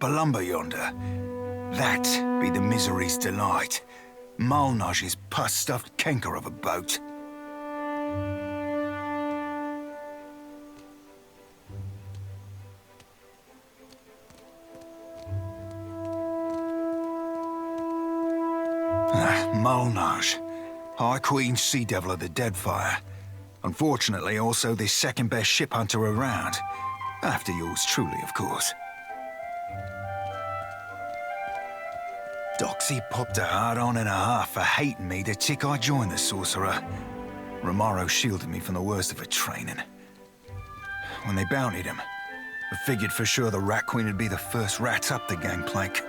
Belumber yonder. That be the misery's delight. Malnage's pus-stuffed canker of a boat. Malnage, High Queen Sea Devil of the Deadfire. Unfortunately, also the second best ship hunter around. After yours truly, of course. Doxy popped a hard-on and a half for hating me the tick I joined the Sorcerer. Romaro shielded me from the worst of her training. When they bountied him, I figured for sure the Rat Queen would be the first rat up the gangplank.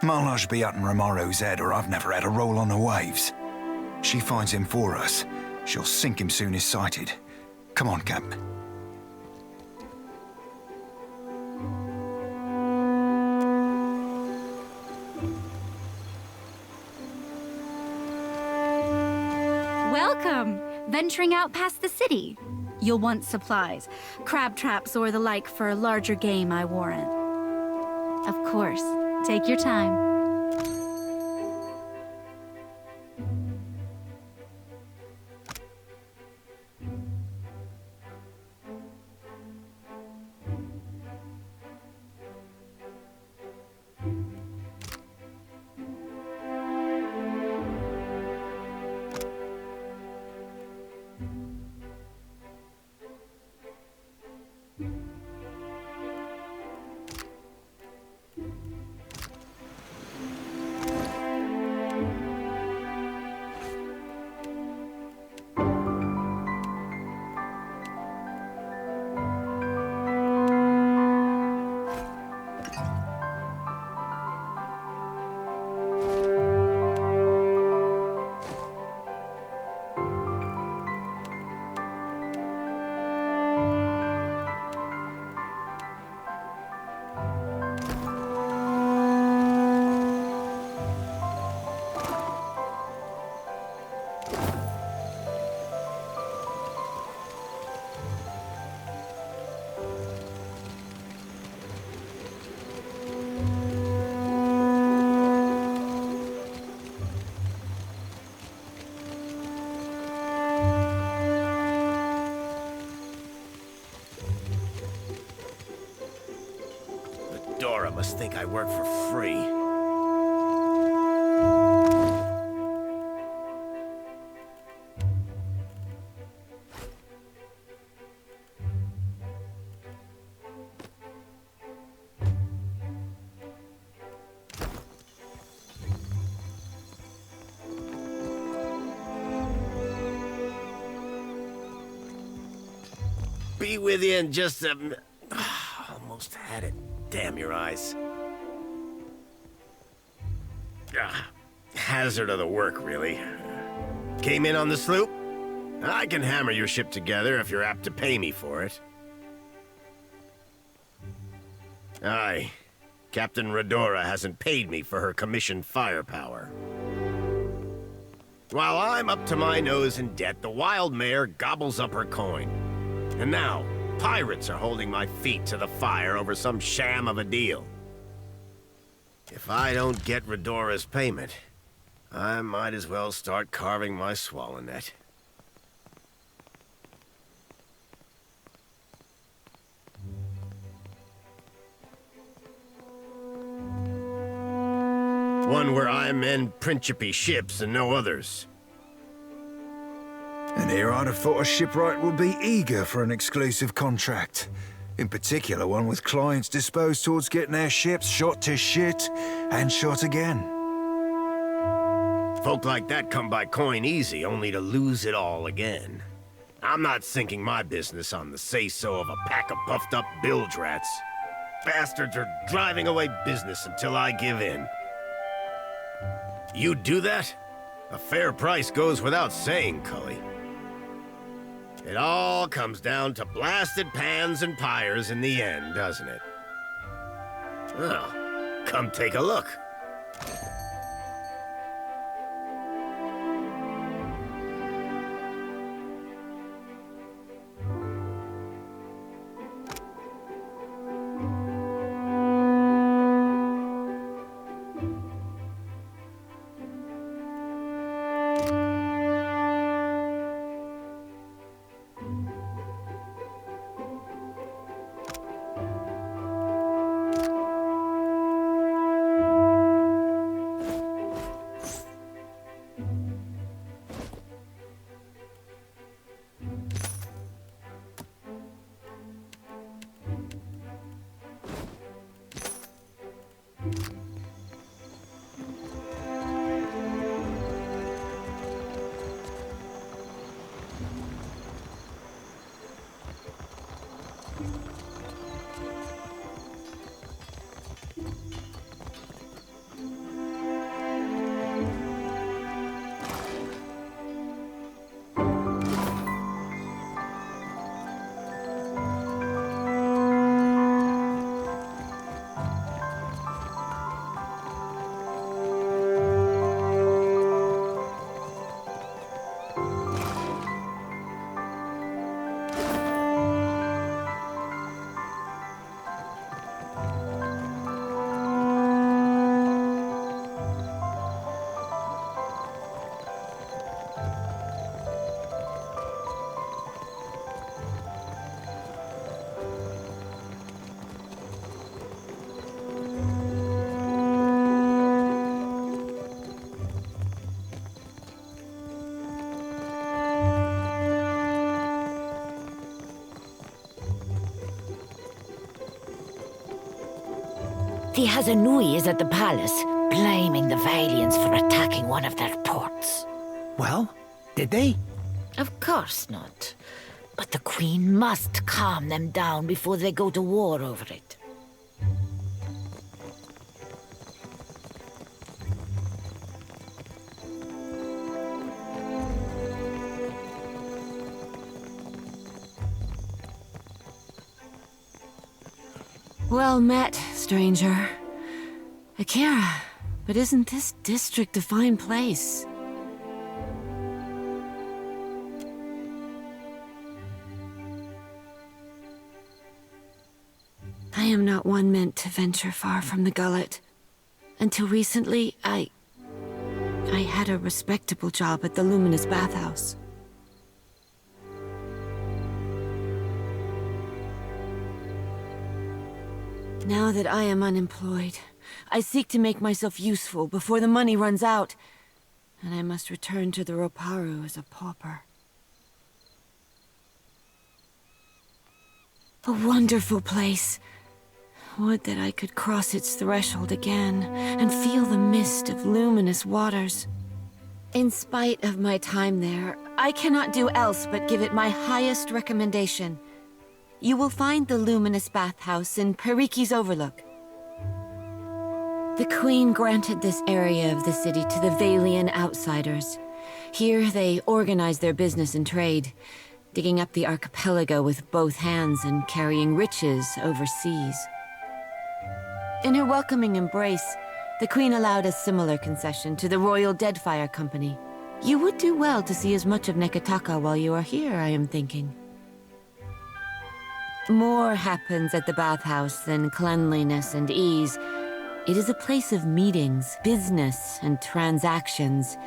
Malnage be up in Romaro's head, or I've never had a roll on the waves. She finds him for us. She'll sink him soon as sighted. Come on, Captain. Welcome! Venturing out past the city. You'll want supplies, crab traps or the like for larger game, I warrant. Of course, take your time. Dora must think I work for free. Be with you in just a... Almost had it. Damn your eyes. Hazard of the work, really. Came in on the sloop? I can hammer your ship together if you're apt to pay me for it. Aye. Captain Redora hasn't paid me for her commissioned firepower. While I'm up to my nose in debt, the wild mare gobbles up her coin. And now, pirates are holding my feet to the fire over some sham of a deal. If I don't get Redora's payment, I might as well start carving my swallow net. One where I mend Principe ships and no others. And here I'd have thought a shipwright would be eager for an exclusive contract. In particular, one with clients disposed towards getting their ships shot to shit and shot again. Folk like that come by coin easy, only to lose it all again. I'm not sinking my business on the say-so of a pack of puffed-up bilge rats. Bastards are driving away business until I give in. You do that? A fair price goes without saying, Cully. It all comes down to blasted pans and pyres in the end, doesn't it? Well, come take a look. The Hazanui is at the palace, blaming the Valians for attacking one of their ports. Well, did they? Of course not. But the Queen must calm them down before they go to war over it. Well met, stranger. Akira, but isn't this district a fine place? I am not one meant to venture far from the gullet. Until recently, I had a respectable job at the Luminous Bathhouse. Now that I am unemployed, I seek to make myself useful before the money runs out, and I must return to the Roparu as a pauper. A wonderful place. Would that I could cross its threshold again, and feel the mist of luminous waters. In spite of my time there, I cannot do else but give it my highest recommendation. You will find the Luminous Bathhouse in Periki's Overlook. The Queen granted this area of the city to the Valian outsiders. Here they organize their business and trade, digging up the archipelago with both hands and carrying riches overseas. In her welcoming embrace, the Queen allowed a similar concession to the Royal Deadfire Company. You would do well to see as much of Nekataka while you are here, I am thinking. More happens at the bathhouse than cleanliness and ease. It is a place of meetings, business, and transactions,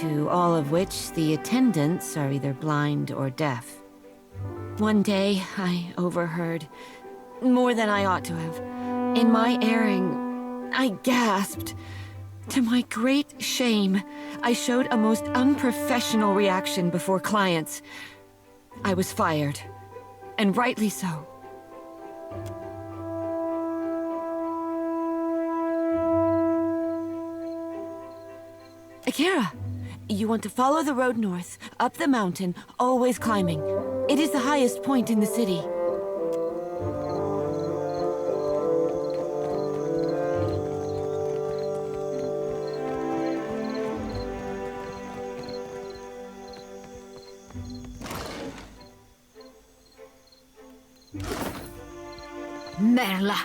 to all of which the attendants are either blind or deaf. One day, I overheard, more than I ought to have. In my erring, I gasped. To my great shame, I showed a most unprofessional reaction before clients. I was fired. And rightly so. Akira, you want to follow the road north, up the mountain, always climbing. It is the highest point in the city. Merla,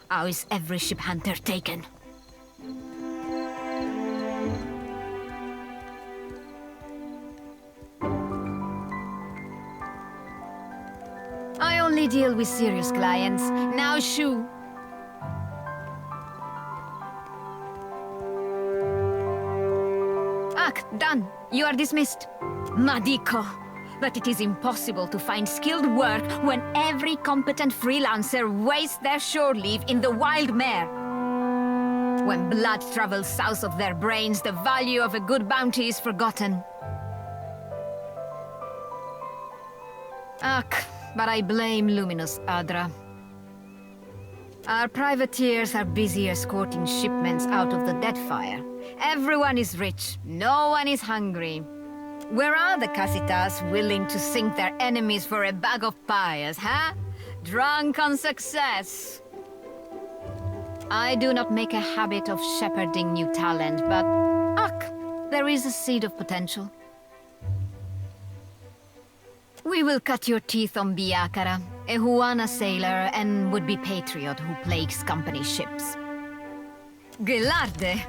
how is every ship hunter taken? I only deal with serious clients. Now, Shu. Done. You are dismissed. Madiko, but it is impossible to find skilled work When every competent freelancer wastes their shore leave in the wild mare. When blood travels south of their brains, the value of a good bounty is forgotten. But I blame Luminous Adra. Our privateers are busy escorting shipments out of the Deadfire. Everyone is rich, no one is hungry. Where are the Casitas willing to sink their enemies for a bag of pyres, huh? Drunk on success. I do not make a habit of shepherding new talent, but... there is a seed of potential. We will cut your teeth on Biakara, a Huana sailor and would-be patriot who plagues company ships. Gelarde!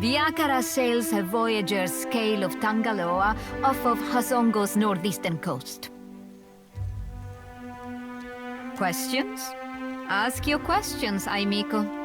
Biakara sails a voyager's scale of Tangaloa off of Hazongo's northeastern coast. Questions? Ask your questions, Aimiko.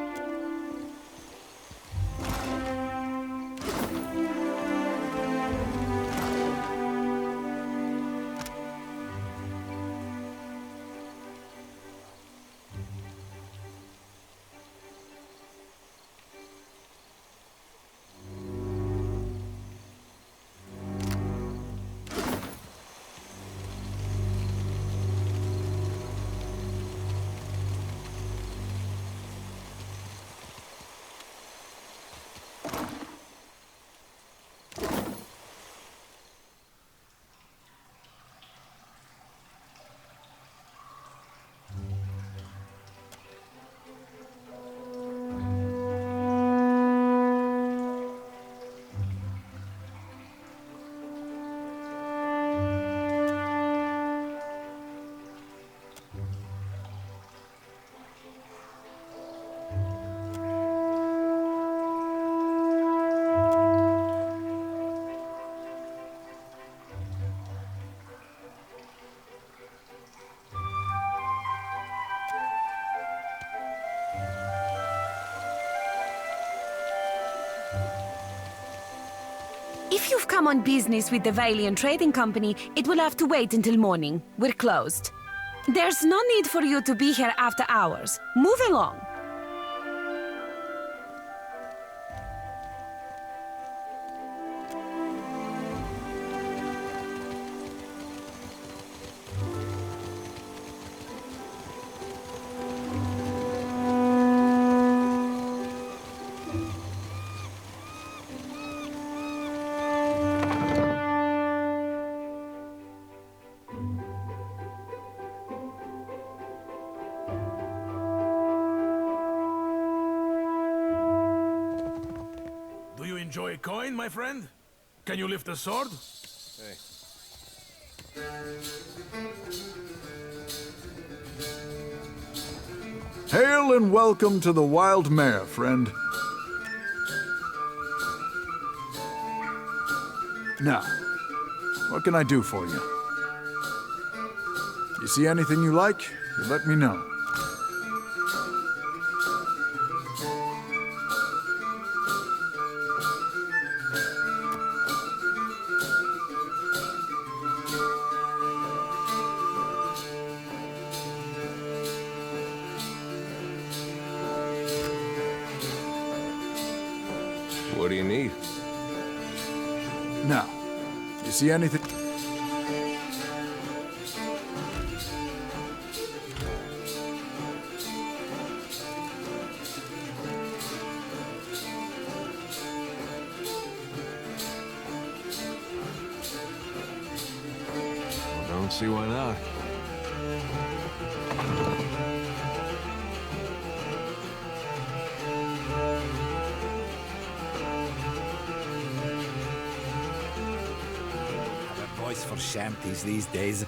If you've come on business with the Valiant Trading Company, it will have to wait until morning. We're closed. There's no need for you to be here after hours. Move along. Do you enjoy a coin, my friend? Can you lift a sword? Hail and welcome to the Wild Mare, friend. Now, what can I do for you? You see anything you like, you let me know. What do you need? Now, you see anything? I don't see why not. For shanties these days.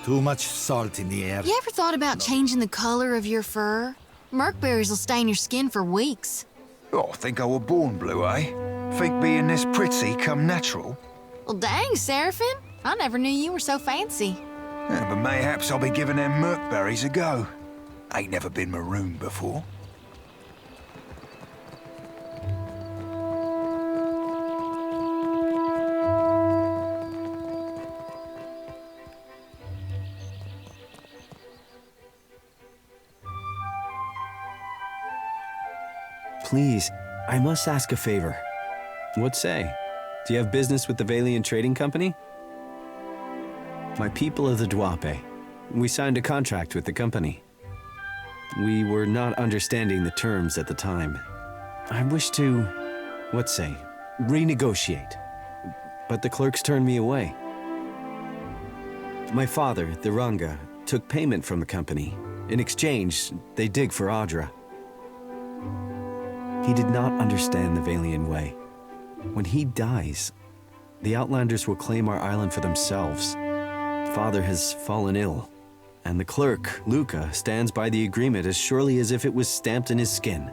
Too much salt in the air. You ever thought about changing the color of your fur? Merkberries will stain your skin for weeks. Oh, think I were born blue, eh? Think being this pretty come natural? Well, dang, Seraphim. I never knew you were so fancy. Yeah, but mayhaps I'll be giving them Merkberries a go. Ain't never been marooned before. Please, I must ask a favor. What say? Do you have business with the Valiant Trading Company? My people of the Dwape. We signed a contract with the company. We were not understanding the terms at the time. I wish to, renegotiate. But the clerks turned me away. My father, the Ranga, took payment from the company. In exchange, they dig for Audra. He did not understand the Valian way. When he dies, the Outlanders will claim our island for themselves. Father has fallen ill, and the clerk, Luca, stands by the agreement as surely as if it was stamped in his skin.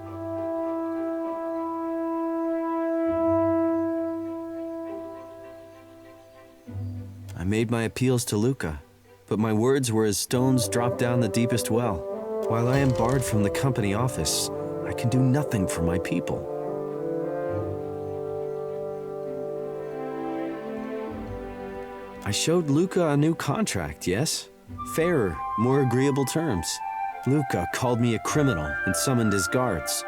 I made my appeals to Luca, but my words were as stones dropped down the deepest well. While I am barred from the company office, I can do nothing for my people. I showed Luca a new contract, yes? Fairer, more agreeable terms. Luca called me a criminal and summoned his guards.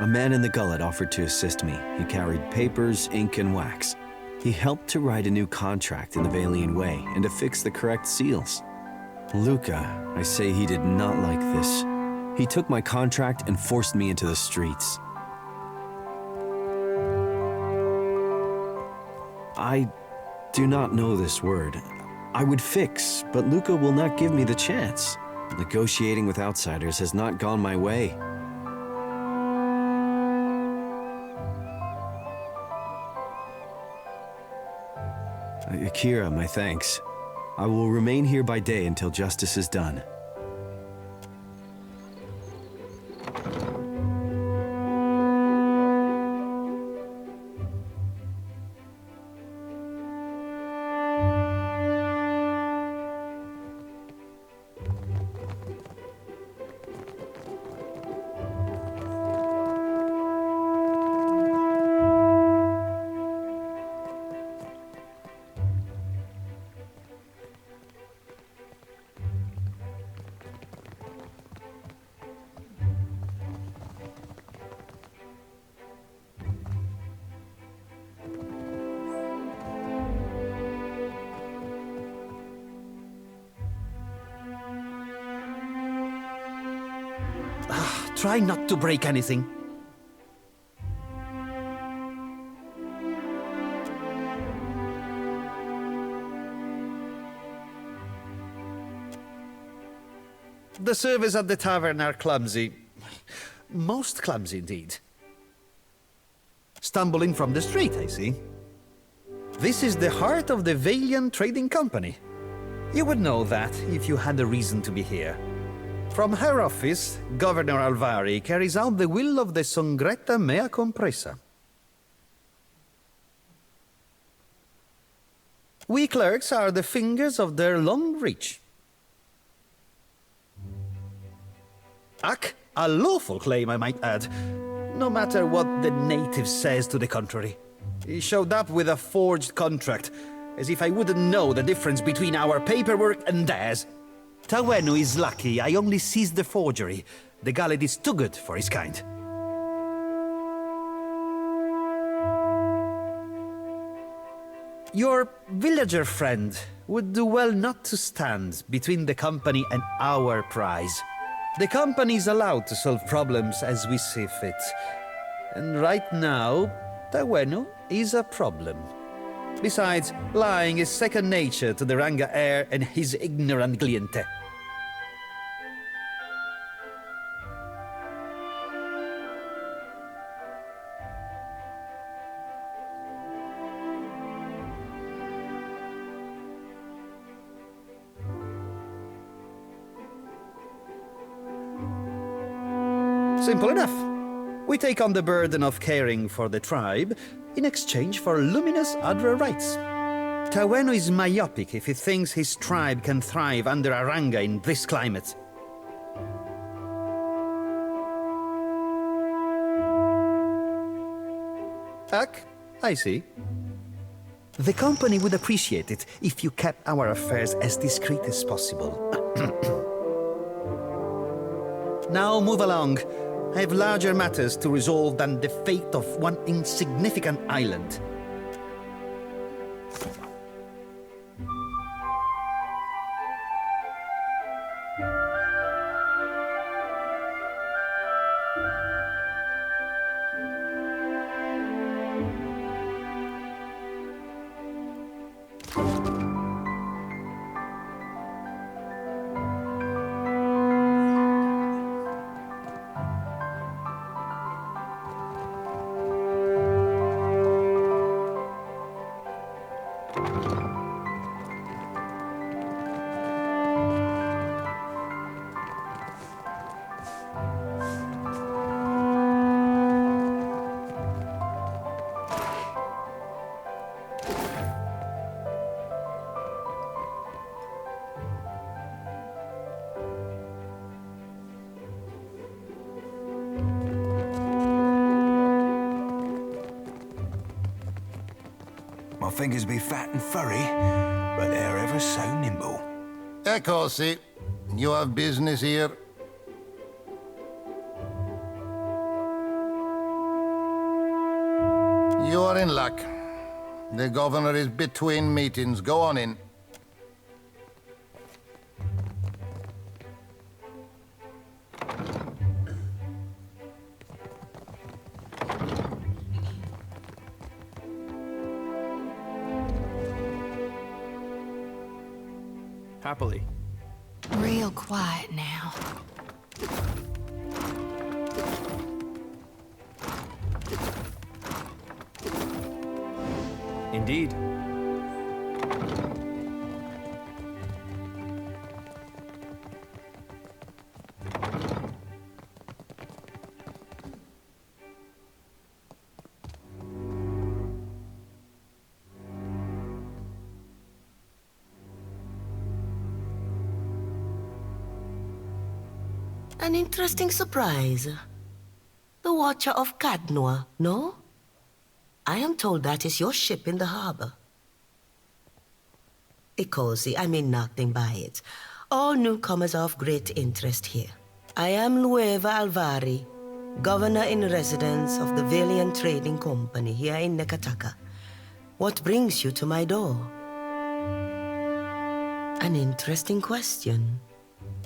A man in the gullet offered to assist me. He carried papers, ink, and wax. He helped to write a new contract in the Valian way and to fix the correct seals. Luca, I say he did not like this. He took my contract and forced me into the streets. I do not know this word. I would fix, but Luca will not give me the chance. Negotiating with outsiders has not gone my way. Akira, my thanks. I will remain here by day until justice is done. Try not to break anything. The servers at the tavern are clumsy. Most clumsy indeed. Stumbling from the street, I see. This is the heart of the Valian Trading Company. You would know that if you had a reason to be here. From her office, Governor Alvari carries out the will of the Songretta Mea Compresa. We clerks are the fingers of their long reach. A lawful claim, I might add, no matter what the native says to the contrary. He showed up with a forged contract, as if I wouldn't know the difference between our paperwork and theirs. Tawenu is lucky I only seized the forgery. The gallet is too good for his kind. Your villager friend would do well not to stand between the company and our prize. The company is allowed to solve problems as we see fit. And right now, Tawenu is a problem. Besides, lying is second nature to the Ranga heir and his ignorant cliente. Simple enough. We take on the burden of caring for the tribe in exchange for luminous Adra rights. Tawenu is myopic if he thinks his tribe can thrive under a Ranga in this climate. I see. The company would appreciate it if you kept our affairs as discreet as possible. Now move along. I have larger matters to resolve than the fate of one insignificant island. fingers be fat and furry, but they're ever so nimble. Ecosi, you have business here? You are in luck. The governor is between meetings. Go on in. Happily. Real quiet now. Indeed. An interesting surprise. The Watcher of Cadnoa, no? I am told that is your ship in the harbor. Ikosi, I mean nothing by it. All newcomers are of great interest here. I am Nueva Alvari, Governor-in-Residence of the Valiant Trading Company here in Nekataka. What brings you to my door? An interesting question.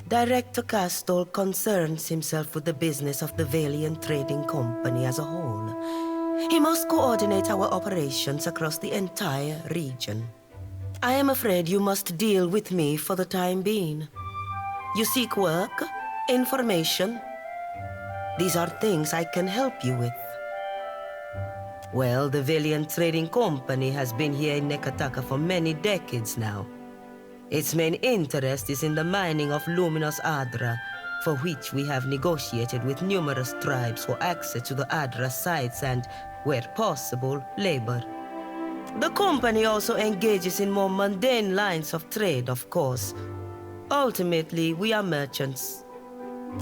Director Castol concerns himself with the business of the Valiant Trading Company as a whole. He must coordinate our operations across the entire region. I am afraid you must deal with me for the time being. You seek work, information. These are things I can help you with. Well, the Valiant Trading Company has been here in Nekataka for many decades now. Its main interest is in the mining of luminous Adra, for which we have negotiated with numerous tribes for access to the Adra sites and, where possible, labor. The company also engages in more mundane lines of trade, of course. Ultimately, we are merchants.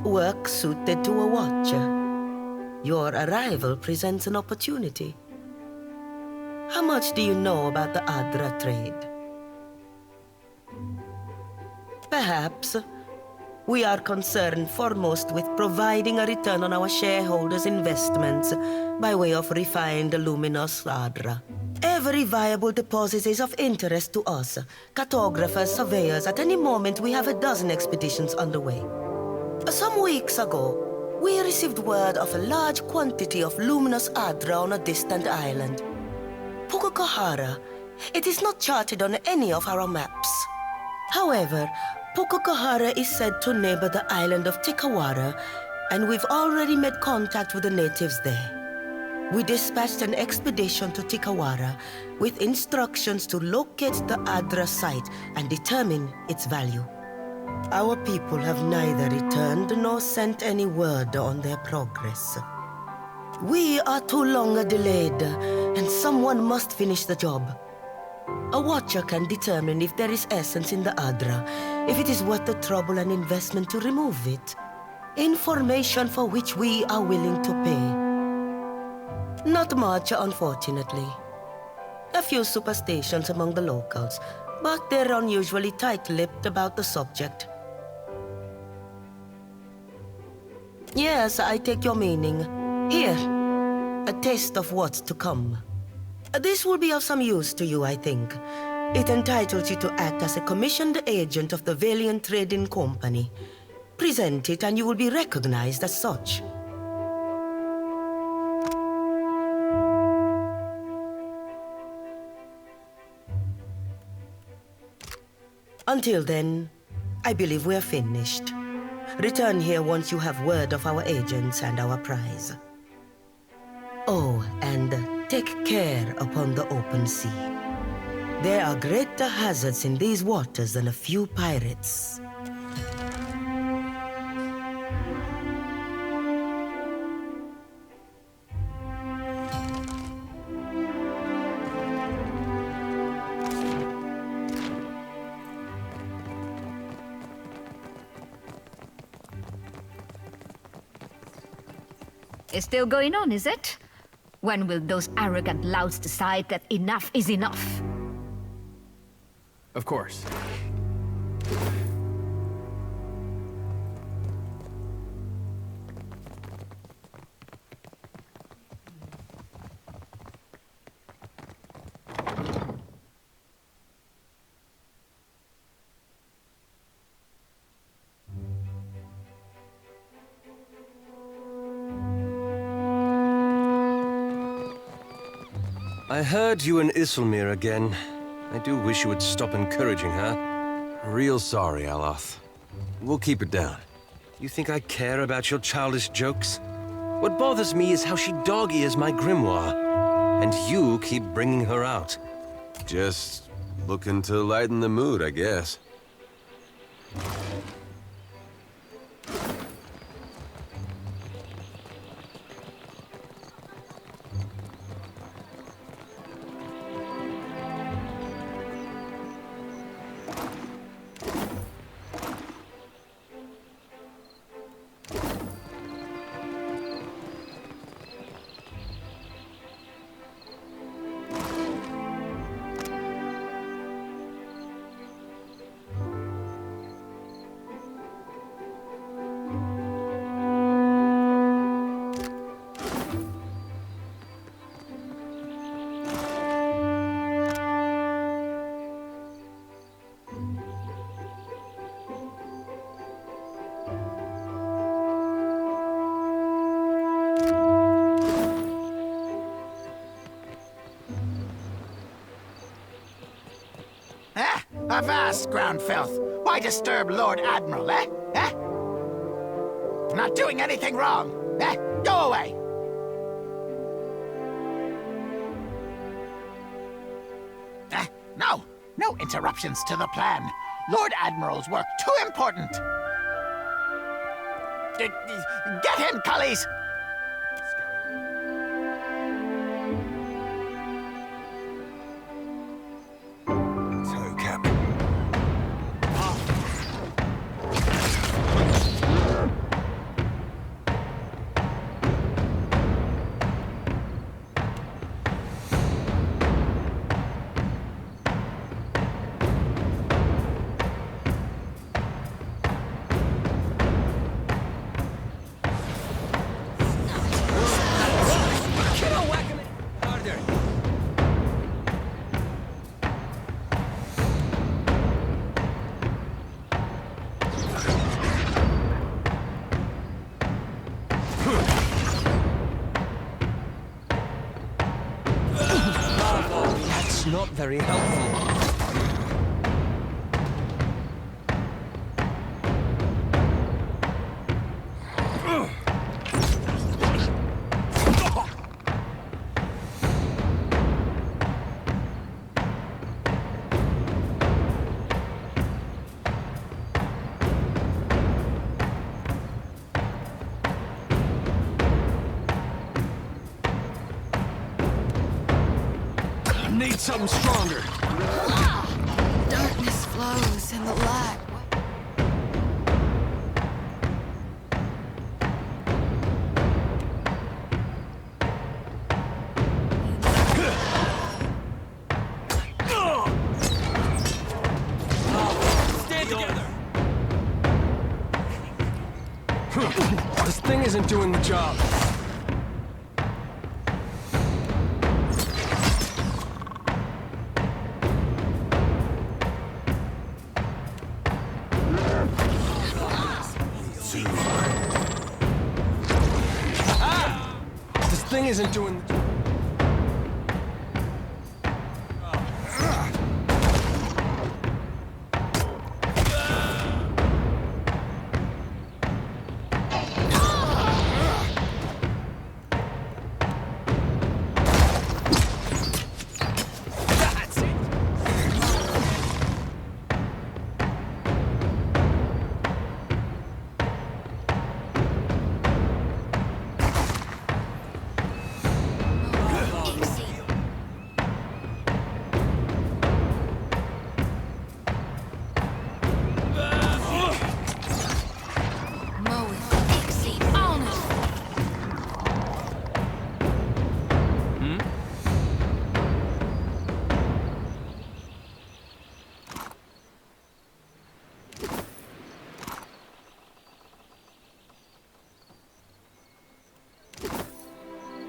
Work suited to a watcher. Your arrival presents an opportunity. How much do you know about the Adra trade? Perhaps. We are concerned foremost with providing a return on our shareholders' investments by way of refined luminous Adra. Every viable deposit is of interest to us. Cartographers, surveyors, at any moment we have a dozen expeditions underway. Some weeks ago, we received word of a large quantity of luminous Adra on a distant island. Pukukahara. It is not charted on any of our maps. However, Pukukahara is said to neighbor the island of Tikawara, and we've already made contact with the natives there. We dispatched an expedition to Tikawara with instructions to locate the Adra site and determine its value. Our people have neither returned nor sent any word on their progress. We are too long delayed, and someone must finish the job. A watcher can determine if there is essence in the Adra, if it is worth the trouble and investment to remove it. Information for which we are willing to pay. Not much, unfortunately. A few superstitions among the locals, but they're unusually tight-lipped about the subject. Yes, I take your meaning. Here, a taste of what's to come. This will be of some use to you, I think. It entitles you to act as a commissioned agent of the Valiant Trading Company. Present it and you will be recognized as such. Until then, I believe we are finished. Return here once you have word of our agents and our prize. Oh, and take care upon the open sea. There are greater hazards in these waters than a few pirates. It's still going on, is it? When will those arrogant louts decide that enough is enough? Of course. I heard you and Isilmir again. I do wish you would stop encouraging her. Real sorry, Aloth. We'll keep it down. You think I care about your childish jokes? What bothers me is how she dog-ears my grimoire. And you keep bringing her out. Just looking to lighten the mood, I guess. Avast, ground filth! Why disturb Lord Admiral, eh? Eh? Not doing anything wrong, eh? Go away! No! No interruptions to the plan. Lord Admiral's work too important! Get in, cullies! Not very helpful. Need something stronger. Darkness flows in the light. Stand together. This thing isn't doing the job. Thing isn't doing the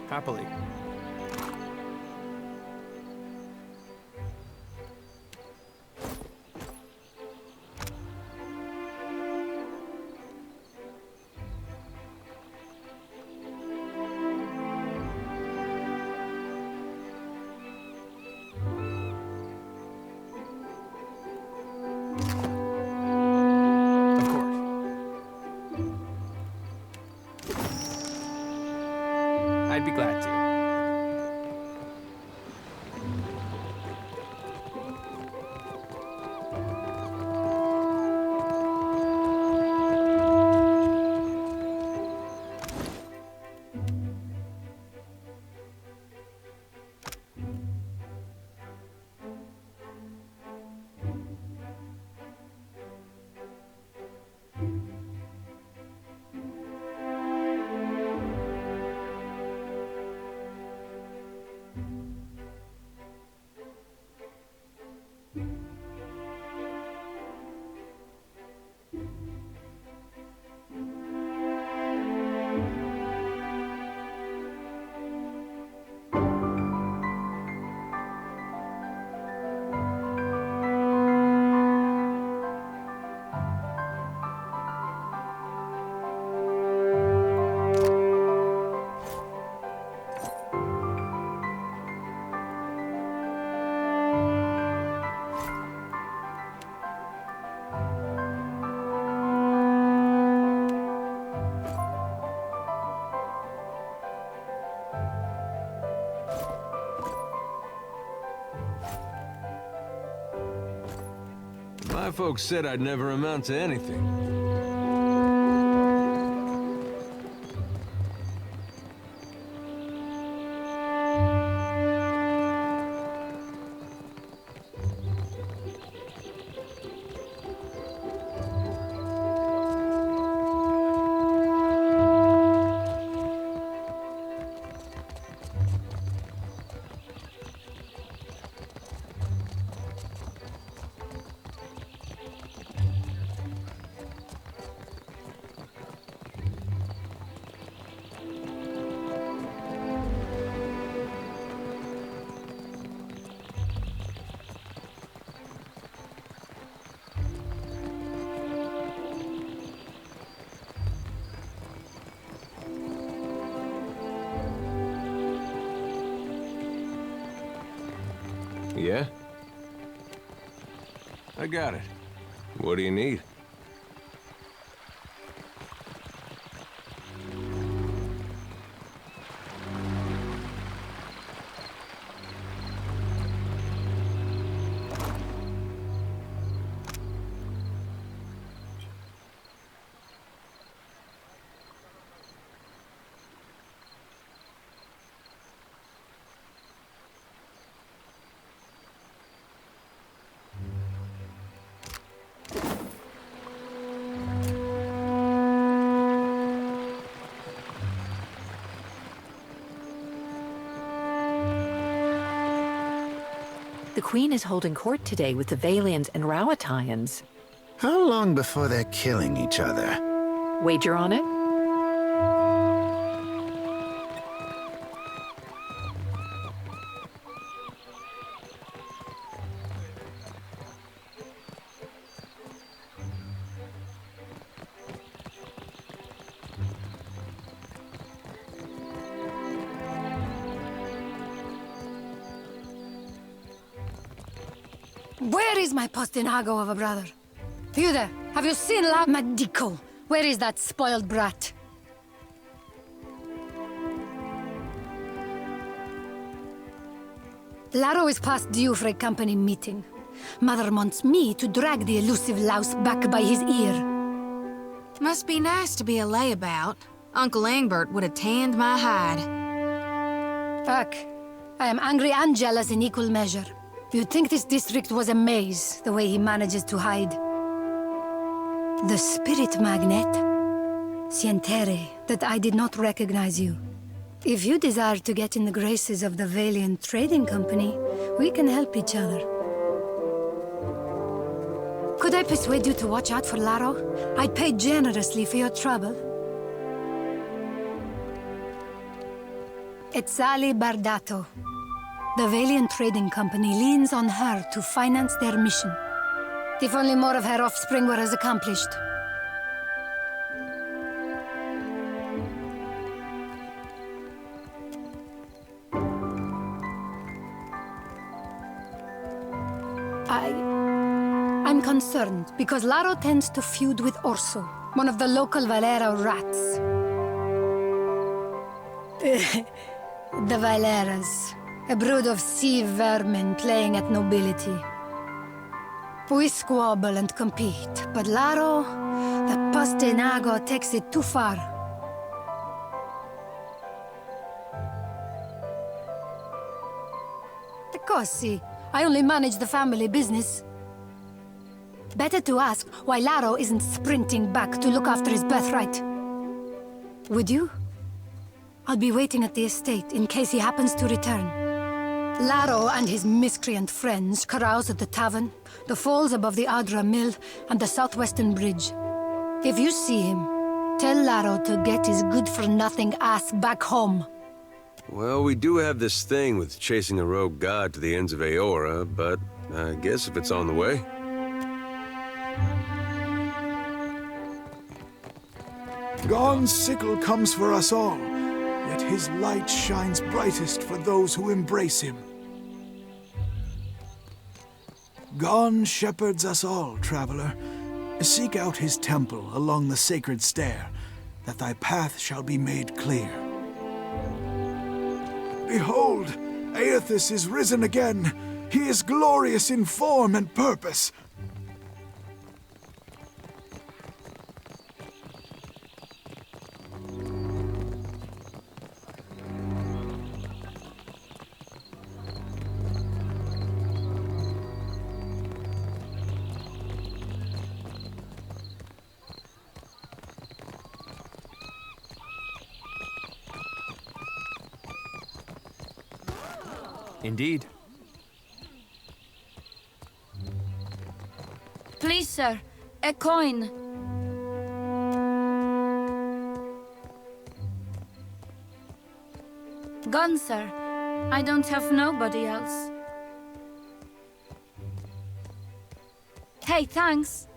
Happily. I'd be glad to. My folks said I'd never amount to anything. Yeah? I got it. What do you need? The Queen is holding court today with the Valians and Rowattians. How long before they're killing each other? Wager on it? Where is my postinago of a brother? You there, have you seen La Medico? Where is that spoiled brat? Laro is past due for a company meeting. Mother wants me to drag the elusive louse back by his ear. Must be nice to be a layabout. Uncle Angbert would have tanned my hide. Fuck. I am angry and jealous in equal measure. You'd think this district was a maze, the way he manages to hide. The spirit magnet. Sientere, that I did not recognize you. If you desire to get in the graces of the Valiant Trading Company, we can help each other. Could I persuade you to watch out for Laro? I'd pay generously for your trouble. Etzali Bardato. The Valiant Trading Company leans on her to finance their mission. If only more of her offspring were as accomplished. I'm concerned because Laro tends to feud with Orso, one of the local Valero rats. The Valeras, a brood of sea vermin playing at nobility. We squabble and compete, but Laro, the Pastenago, takes it too far. Cossi, I only manage the family business. Better to ask why Laro isn't sprinting back to look after his birthright. Would you? I'll be waiting at the estate in case he happens to return. Laro and his miscreant friends carouse at the tavern, the falls above the Adra Mill, and the southwestern bridge. If you see him, tell Laro to get his good-for-nothing ass back home. Well, we do have this thing with chasing a rogue god to the ends of Aora, but I guess if it's on the way. Gon's sickle comes for us all, yet his light shines brightest for those who embrace him. Gon shepherds us all, traveler. Seek out his temple along the sacred stair, that thy path shall be made clear. Behold, Aethys is risen again. He is glorious in form and purpose. Indeed. Please, sir, a coin. Gone, sir. I don't have nobody else. Hey, thanks.